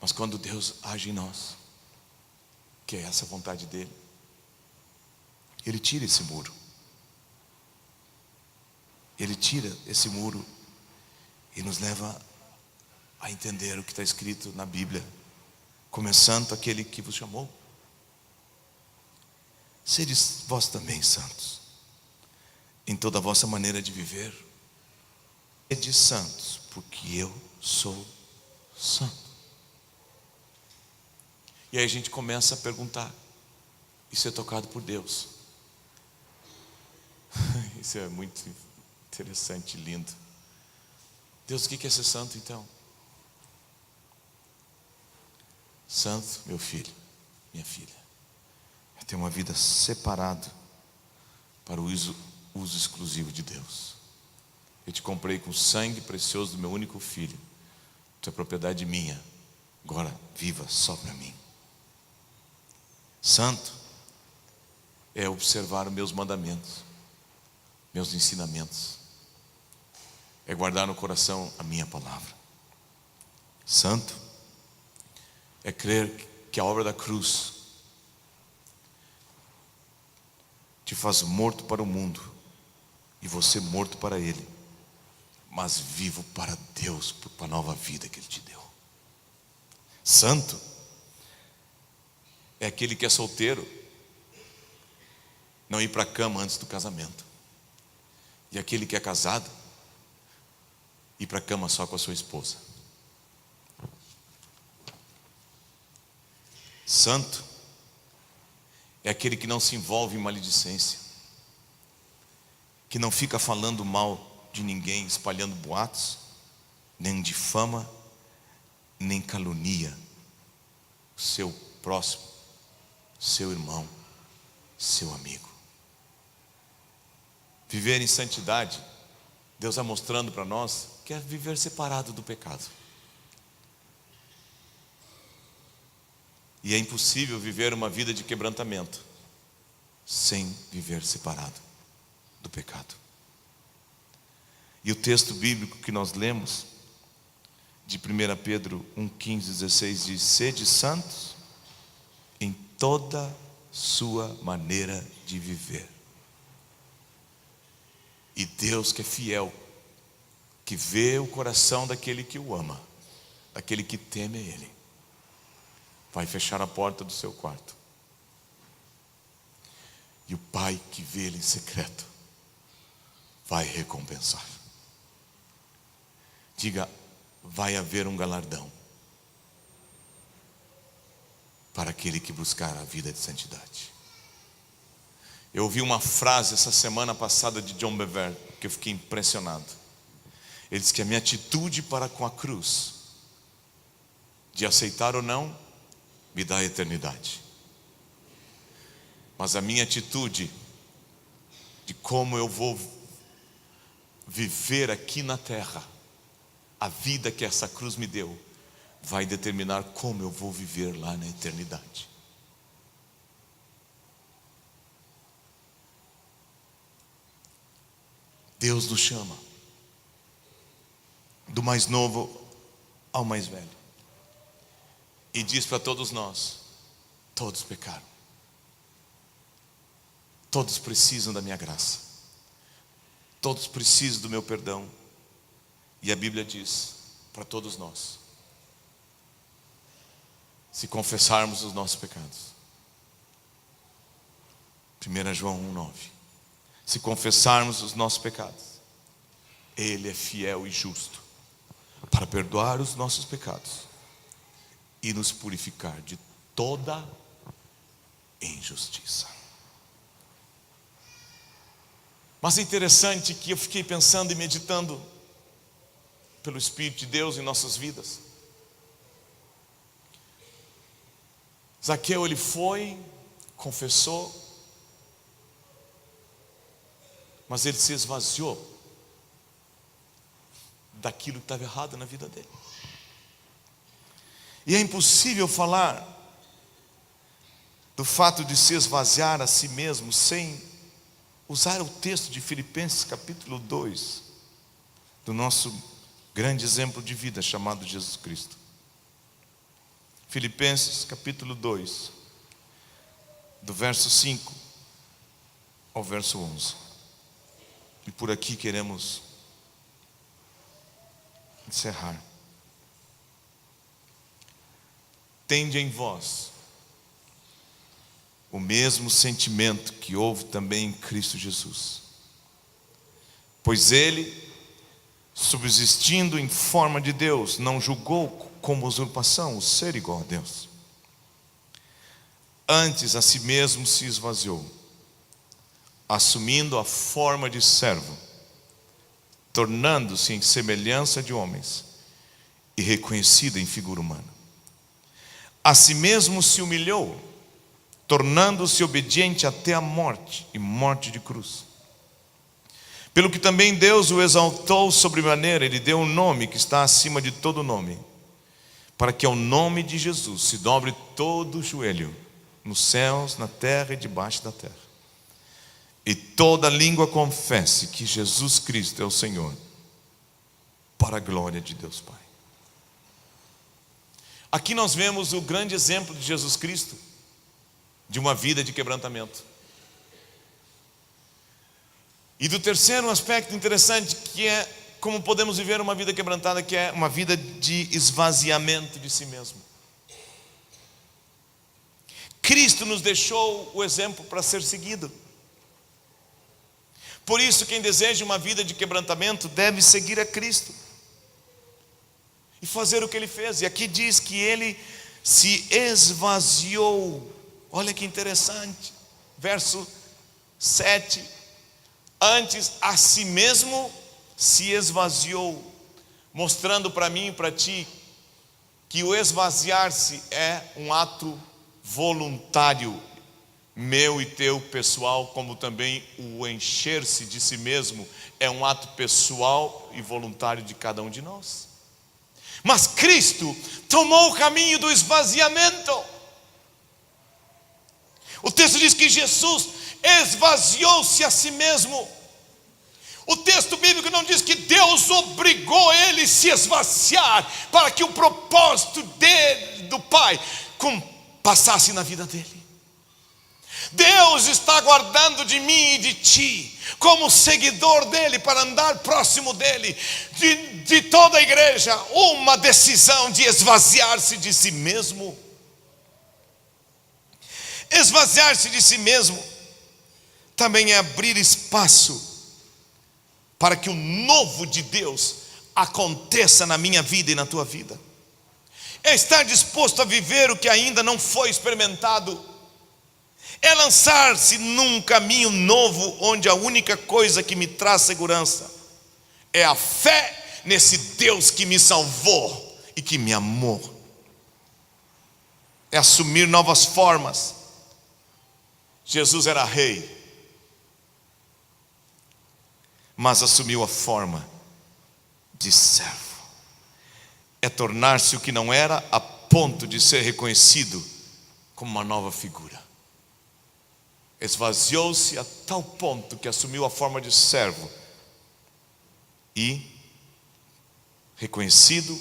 S1: Mas quando Deus age em nós, que é essa vontade dEle, Ele tira esse muro. Ele tira esse muro e nos leva a entender o que está escrito na Bíblia. Começando aquele que vos chamou. Sedes vós também santos em toda a vossa maneira de viver. Sede santos, porque eu sou santo. E aí a gente começa a perguntar e ser tocado por Deus. Isso é muito interessante, lindo. Deus, o que é ser santo então? Santo, meu filho, minha filha, é ter uma vida separada para o uso exclusivo de Deus. Eu te comprei com o sangue precioso do meu único filho. Tu é propriedade minha. Agora viva só para mim. Santo é observar os meus mandamentos, meus ensinamentos, é guardar no coração a minha palavra. Santo é crer que a obra da cruz te faz morto para o mundo e você morto para Ele, mas vivo para Deus, para a nova vida que Ele te deu. Santo é aquele que é solteiro, não ir para a cama antes do casamento, e aquele que é casado, ir para a cama só com a sua esposa. Santo é aquele que não se envolve em maledicência, que não fica falando mal de ninguém, espalhando boatos, nem difama, nem calunia o seu próximo, seu irmão, seu amigo. Viver em santidade, Deus está mostrando para nós que é viver separado do pecado. E é impossível viver uma vida de quebrantamento sem viver separado do pecado. E o texto bíblico que nós lemos, de 1 Pedro 1:15-16, diz: sede santos em toda sua maneira de viver. E Deus, que é fiel, que vê o coração daquele que o ama, daquele que teme a Ele, vai fechar a porta do seu quarto. E o Pai que vê Ele em secreto vai recompensar. Diga: vai haver um galardão para aquele que buscar a vida de santidade. Eu ouvi uma frase essa semana passada de John Bevere, que eu fiquei impressionado. Ele disse que a minha atitude para com a cruz, de aceitar ou não, me dá a eternidade. Mas a minha atitude de como eu vou viver aqui na terra, a vida que essa cruz me deu, vai determinar como eu vou viver lá na eternidade. Deus nos chama, do mais novo ao mais velho. e diz para todos nós: todos pecaram, todos precisam da minha graça, todos precisam do meu perdão. E a Bíblia diz para todos nós: se confessarmos os nossos pecados, 1 João 1,9, se confessarmos os nossos pecados, Ele é fiel e justo para perdoar os nossos pecados e nos purificar de toda injustiça. Mas é interessante que eu fiquei pensando e meditando pelo Espírito de Deus em nossas vidas. Zaqueu, ele foi, confessou, mas ele se esvaziou daquilo que estava errado na vida dele. E é impossível falar do fato de se esvaziar a si mesmo sem usar o texto de Filipenses capítulo 2, do nosso grande exemplo de vida chamado Jesus Cristo. Filipenses capítulo 2, do verso 5 ao verso 11. E por aqui queremos encerrar. Tende em vós o mesmo sentimento que houve também em Cristo Jesus, pois ele, subsistindo em forma de Deus, não julgou como usurpação o ser igual a Deus. Antes a si mesmo se esvaziou, assumindo a forma de servo, tornando-se em semelhança de homens e reconhecido em figura humana. A si mesmo se humilhou, tornando-se obediente até a morte, e morte de cruz. Pelo que também Deus o exaltou sobremaneira, ele deu um nome que está acima de todo nome, para que ao nome de Jesus se dobre todo o joelho, nos céus, na terra e debaixo da terra, e toda língua confesse que Jesus Cristo é o Senhor, para a glória de Deus Pai. Aqui nós vemos o grande exemplo de Jesus Cristo, de uma vida de quebrantamento. E do terceiro aspecto interessante, que é como podemos viver uma vida quebrantada, que é uma vida de esvaziamento de si mesmo. Cristo nos deixou o exemplo para ser seguido. Por isso, quem deseja uma vida de quebrantamento deve seguir a Cristo e fazer o que ele fez. E aqui diz que ele se esvaziou. Olha que interessante, verso 7. Antes a si mesmo se esvaziou, mostrando para mim e para ti que o esvaziar-se é um ato voluntário, meu e teu, pessoal, como também o encher-se de si mesmo é um ato pessoal e voluntário de cada um de nós. Mas Cristo tomou o caminho do esvaziamento. O texto diz que Jesus esvaziou-se a si mesmo. O texto bíblico não diz que Deus obrigou ele a se esvaziar para que o propósito do Pai passasse na vida dele. Deus está aguardando de mim e de ti, como seguidor dele, para andar próximo dele, de toda a igreja, uma decisão de esvaziar-se de si mesmo. Esvaziar-se de si mesmo também é abrir espaço para que o novo de Deus aconteça na minha vida e na tua vida. É estar disposto a viver o que ainda não foi experimentado. É lançar-se num caminho novo, onde a única coisa que me traz segurança é a fé nesse Deus que me salvou e que me amou. É assumir novas formas. Jesus era rei, mas assumiu a forma de servo. É tornar-se o que não era, a ponto de ser reconhecido como uma nova figura. Esvaziou-se a tal ponto que assumiu a forma de servo e reconhecido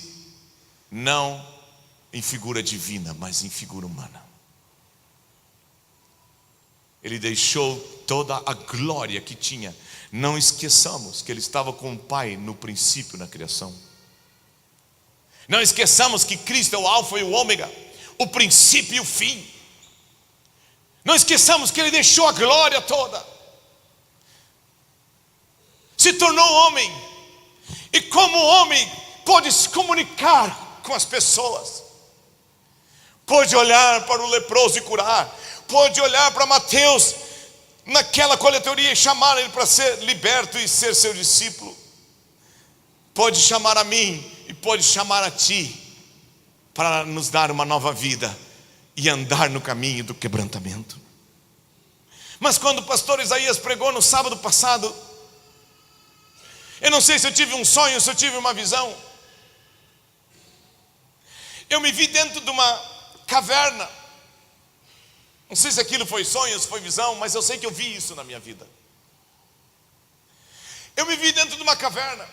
S1: não em figura divina, mas em figura humana. Ele deixou toda a glória que tinha. Não esqueçamos que ele estava com o Pai no princípio, na criação. Não esqueçamos que Cristo é o alfa e o ômega, o princípio e o fim. Não esqueçamos que ele deixou a glória toda, se tornou homem, e como homem pôde se comunicar com as pessoas, pôde olhar para o leproso e curar, pôde olhar para Mateus naquela coletoria e chamar ele para ser liberto e ser seu discípulo, pode chamar a mim e pode chamar a ti, para nos dar uma nova vida e andar no caminho do quebrantamento. Mas quando o pastor Isaías pregou no sábado passado, eu não sei se eu tive um sonho, se eu tive uma visão. Eu me vi dentro de uma caverna. Não sei se aquilo foi sonho, se foi visão, mas eu sei que eu vi isso na minha vida. Eu me vi dentro de uma caverna.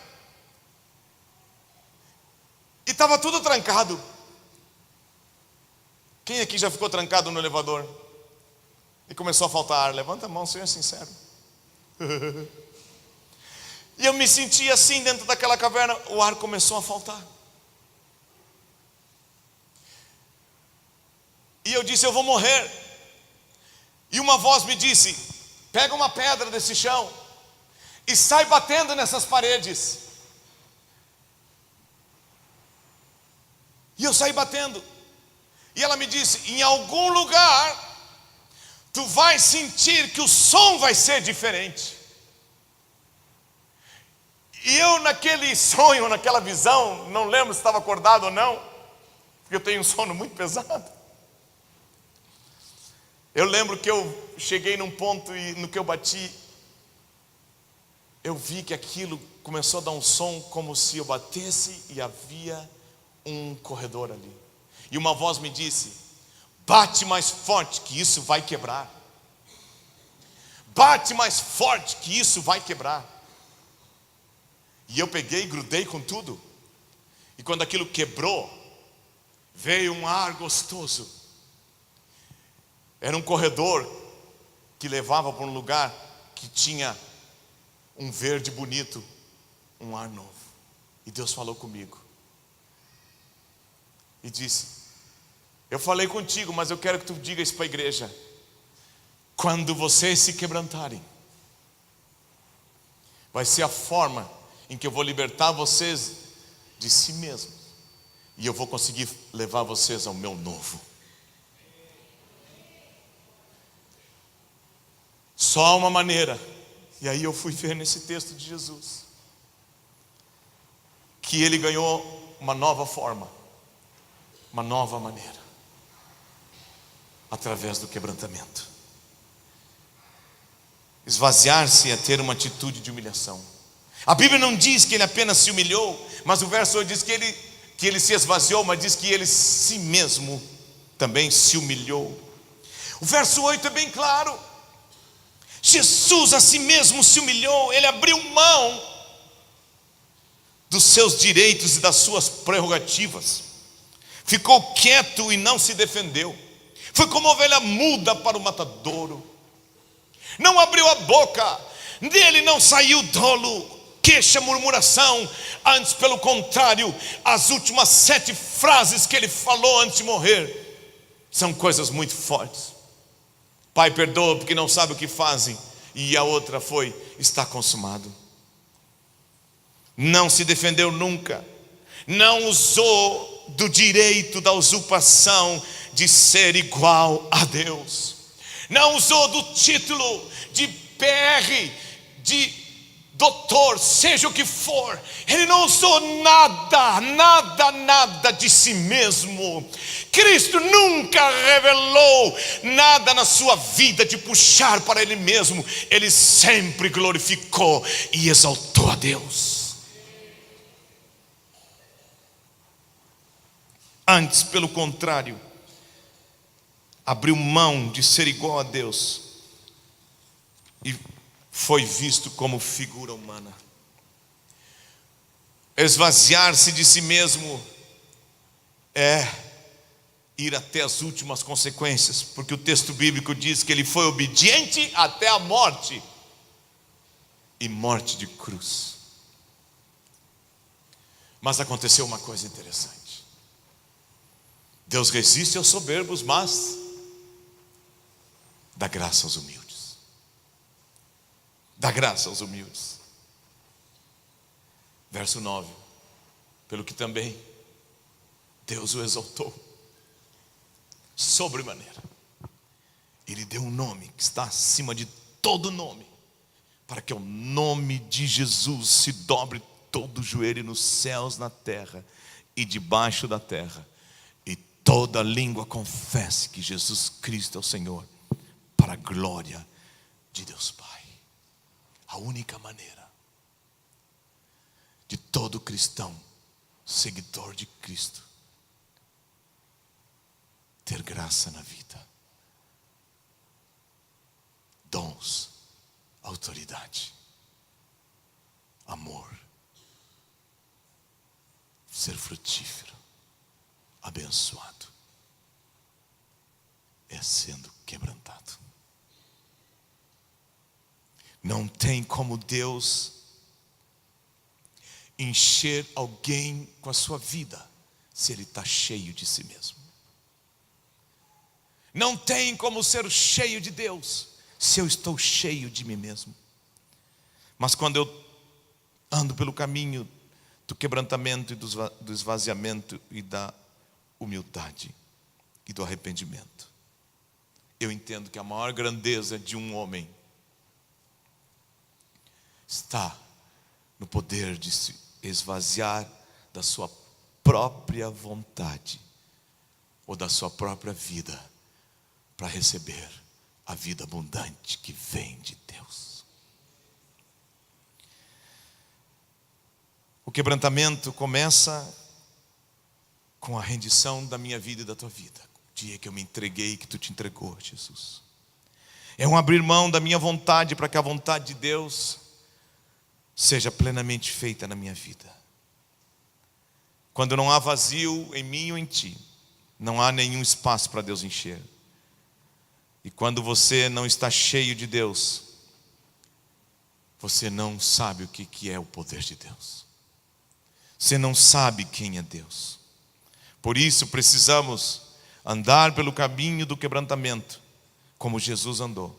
S1: E estava tudo trancado. Quem aqui já ficou trancado no elevador? E começou a faltar ar? Levanta a mão, seja sincero. E eu me senti assim dentro daquela caverna. O ar começou a faltar. E eu disse, eu vou morrer. E uma voz me disse, pega uma pedra desse chão e sai batendo nessas paredes. E eu saí batendo. E ela me disse, em algum lugar tu vai sentir que o som vai ser diferente. E eu naquele sonho, naquela visão, não lembro se estava acordado ou não, porque eu tenho um sono muito pesado. Eu lembro que eu cheguei num ponto e no que eu bati, eu vi que aquilo começou a dar um som como se eu batesse e havia um corredor ali. E uma voz me disse, bate mais forte que isso vai quebrar. Bate mais forte que isso vai quebrar. E eu peguei e grudei com tudo. E quando aquilo quebrou, veio um ar gostoso. Era um corredor que levava para um lugar que tinha um verde bonito, um ar novo. E Deus falou comigo e disse, eu falei contigo, mas eu quero que tu diga isso para a igreja. Quando vocês se quebrantarem, vai ser a forma em que eu vou libertar vocês de si mesmos, e eu vou conseguir levar vocês ao meu novo. Só uma maneira. E aí eu fui ver nesse texto de Jesus que ele ganhou uma nova forma, uma nova maneira, através do quebrantamento. Esvaziar-se é ter uma atitude de humilhação. A Bíblia não diz que ele apenas se humilhou, mas o verso 8 diz que ele se esvaziou, mas diz que ele si mesmo também se humilhou. O verso 8 é bem claro. Jesus a si mesmo se humilhou, ele abriu mão dos seus direitos e das suas prerrogativas, ficou quieto e não se defendeu, foi como ovelha muda para o matadouro, não abriu a boca, dele não saiu dolo, queixa, murmuração, antes pelo contrário, as últimas 7 frases que ele falou antes de morrer, são coisas muito fortes. Pai, perdoa porque não sabe o que fazem. E a outra foi, está consumado. Não se defendeu nunca. Não usou do direito da usurpação de ser igual a Deus. Não usou do título de PR, de doutor, seja o que for. Ele não usou nada de si mesmo. Cristo nunca revelou nada na sua vida de puxar para ele mesmo. Ele sempre glorificou e exaltou a Deus. Antes, pelo contrário, abriu mão de ser igual a Deus e foi visto como figura humana. Esvaziar-se de si mesmo é ir até as últimas consequências, porque o texto bíblico diz que ele foi obediente até a morte, e morte de cruz. Mas aconteceu uma coisa interessante. Deus resiste aos soberbos, mas dá graça aos humildes. Dá graça aos humildes. Verso 9. Pelo que também Deus o exaltou sobremaneira. Ele deu um nome que está acima de todo nome, para que ao nome de Jesus se dobre todo o joelho nos céus, na terra e debaixo da terra, e toda língua confesse que Jesus Cristo é o Senhor, para a glória de Deus Pai. A única maneira de todo cristão, seguidor de Cristo, ter graça na vida, dons, autoridade, amor, ser frutífero, abençoado, é sendo quebrantado. Não tem como Deus encher alguém com a sua vida se ele está cheio de si mesmo. Não tem como ser cheio de Deus se eu estou cheio de mim mesmo. Mas quando eu ando pelo caminho do quebrantamento e do esvaziamento e da humildade e do arrependimento, eu entendo que a maior grandeza de um homem está no poder de se esvaziar da sua própria vontade ou da sua própria vida para receber a vida abundante que vem de Deus. O quebrantamento começa com a rendição da minha vida e da tua vida. O dia que eu me entreguei, que tu te entregou, Jesus. É um abrir mão da minha vontade para que a vontade de Deus seja plenamente feita na minha vida. Quando não há vazio em mim ou em ti, não há nenhum espaço para Deus encher. E quando você não está cheio de Deus, você não sabe o que é o poder de Deus. Você não sabe quem é Deus. Por isso precisamos andar pelo caminho do quebrantamento, como Jesus andou.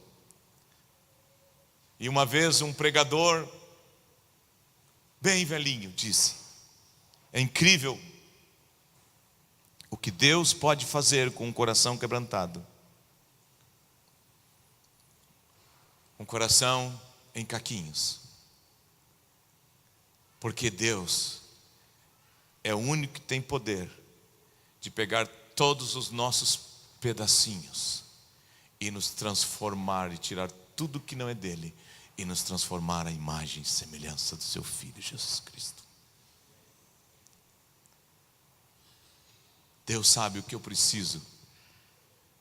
S1: E uma vez um pregador, bem velhinho, disse: é incrível o que Deus pode fazer com um coração quebrantado. Um coração em caquinhos. Porque Deus é o único que tem poder de pegar todos os nossos pedacinhos e nos transformar e tirar tudo que não é dele e nos transformar à imagem e semelhança do seu Filho Jesus Cristo. Deus sabe o que eu preciso.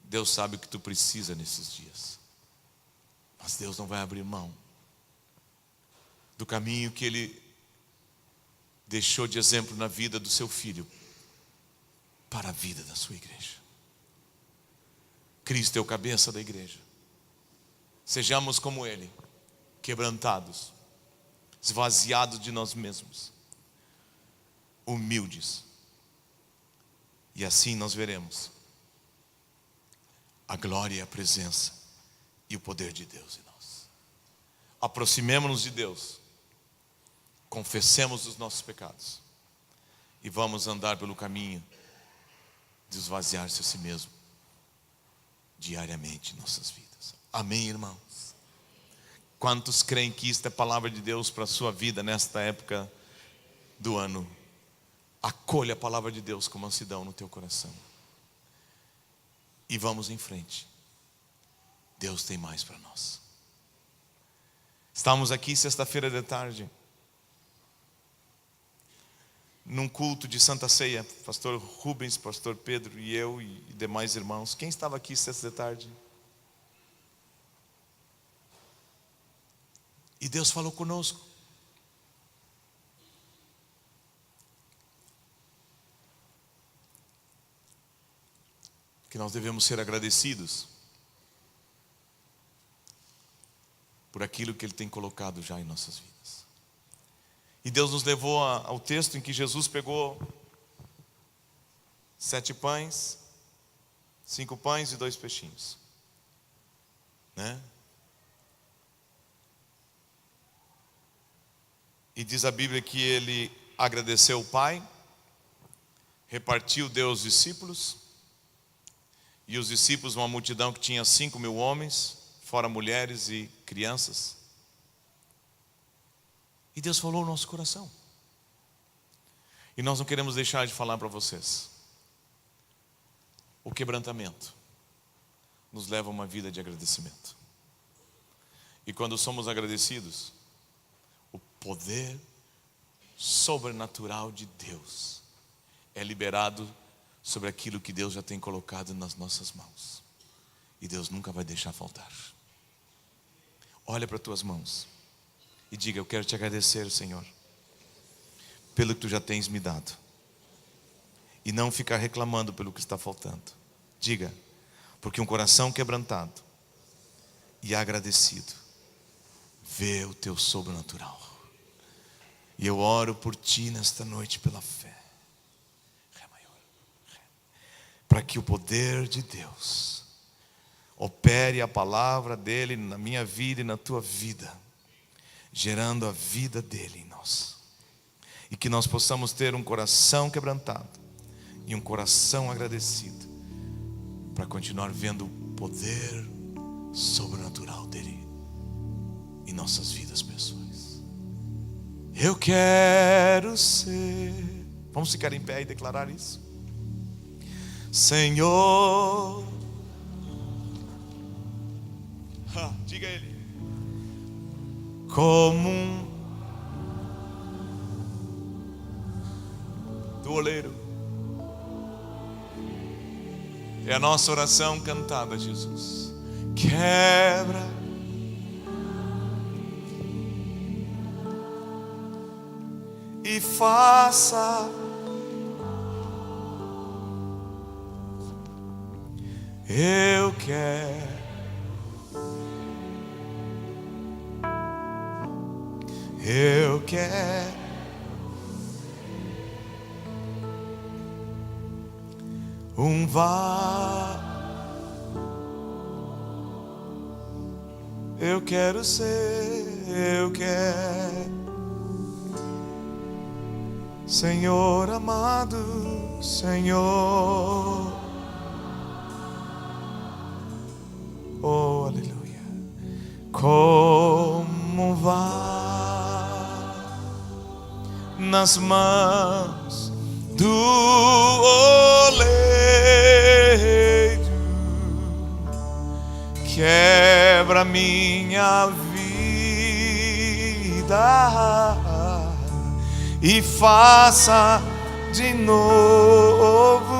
S1: Deus sabe o que tu precisa nesses dias. Mas Deus não vai abrir mão do caminho que Ele deixou de exemplo na vida do seu Filho para a vida da sua igreja. Cristo é o cabeça da igreja. Sejamos como Ele, quebrantados, esvaziados de nós mesmos, humildes. E assim nós veremos a glória e a presença e o poder de Deus em nós. Aproximemo-nos de Deus, confessemos os nossos pecados e vamos andar pelo caminho de esvaziar-se a si mesmo diariamente em nossas vidas. Amém, irmãos? Quantos creem que isto é palavra de Deus para a sua vida nesta época do ano? Acolha a palavra de Deus com mansidão no teu coração e vamos em frente. Deus tem mais para nós. Estamos aqui sexta-feira de tarde, num culto de Santa Ceia. Pastor Rubens, Pastor Pedro e eu e demais irmãos. Quem estava aqui sexta de tarde? E Deus falou conosco. que nós devemos ser agradecidos por aquilo que Ele tem colocado já em nossas vidas. E Deus nos levou ao texto em que Jesus pegou 7 pães, 5 pães e 2 peixinhos, né? E diz a Bíblia que Ele agradeceu o Pai, repartiu, deu aos discípulos, e os discípulos, uma multidão que tinha 5.000 homens, fora mulheres e crianças. E Deus falou no nosso coração. E nós não queremos deixar de falar para vocês. O quebrantamento nos leva a uma vida de agradecimento. E quando somos agradecidos, o poder sobrenatural de Deus é liberado sobre aquilo que Deus já tem colocado nas nossas mãos. E Deus nunca vai deixar faltar. Olha para as tuas mãos e diga: eu quero te agradecer, Senhor, pelo que tu já tens me dado. E não ficar reclamando pelo que está faltando. Diga: porque um coração quebrantado e agradecido vê o teu sobrenatural. E eu oro por ti nesta noite pela fé, para que o poder de Deus opere a palavra dele na minha vida e na tua vida, gerando a vida dele em nós. E que nós possamos ter um coração quebrantado e um coração agradecido, para continuar vendo o poder sobrenatural dele em nossas vidas pessoais. Eu quero ser. Vamos ficar em pé e declarar isso. Senhor, diga a Ele, como do oleiro. É a nossa oração cantada, Jesus. Quebra e faça eu quero. Eu quero um eu quero ser, eu quero, Senhor amado, Senhor, oh aleluia, como vai nas mãos do oleiro, quebra minha vida e faça de novo.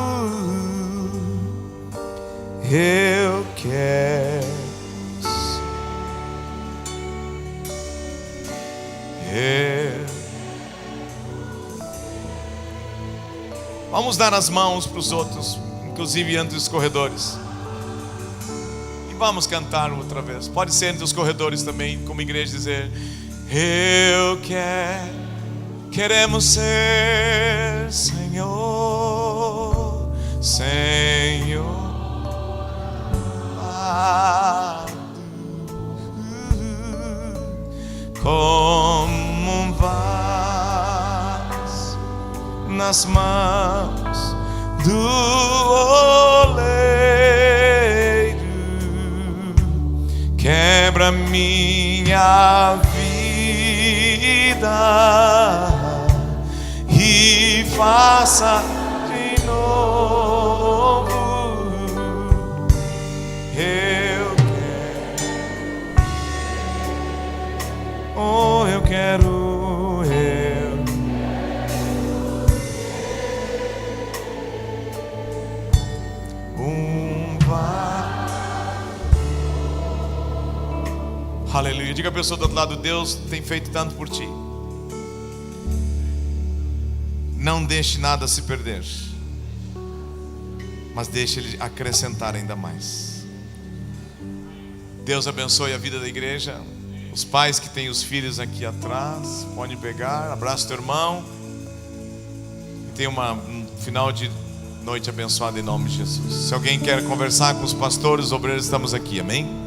S1: Eu quero Vamos dar as mãos para os outros, inclusive entre os corredores. E vamos cantar outra vez. Pode ser entre os corredores também, como igreja, dizer: eu queremos ser, Senhor, Senhor, como vais nas mãos do oleiro, quebra minha vida e faça de novo. Eu quero, oh, eu quero. Aleluia. Diga a pessoa do outro lado: Deus tem feito tanto por ti. Não deixe nada se perder. mas deixa Ele acrescentar ainda mais. Deus abençoe a vida da igreja. Os pais que têm os filhos aqui atrás, podem pegar, abraça teu irmão. E tenha um final de noite abençoado em nome de Jesus. Se alguém quer conversar com os pastores, os obreiros, estamos aqui, amém?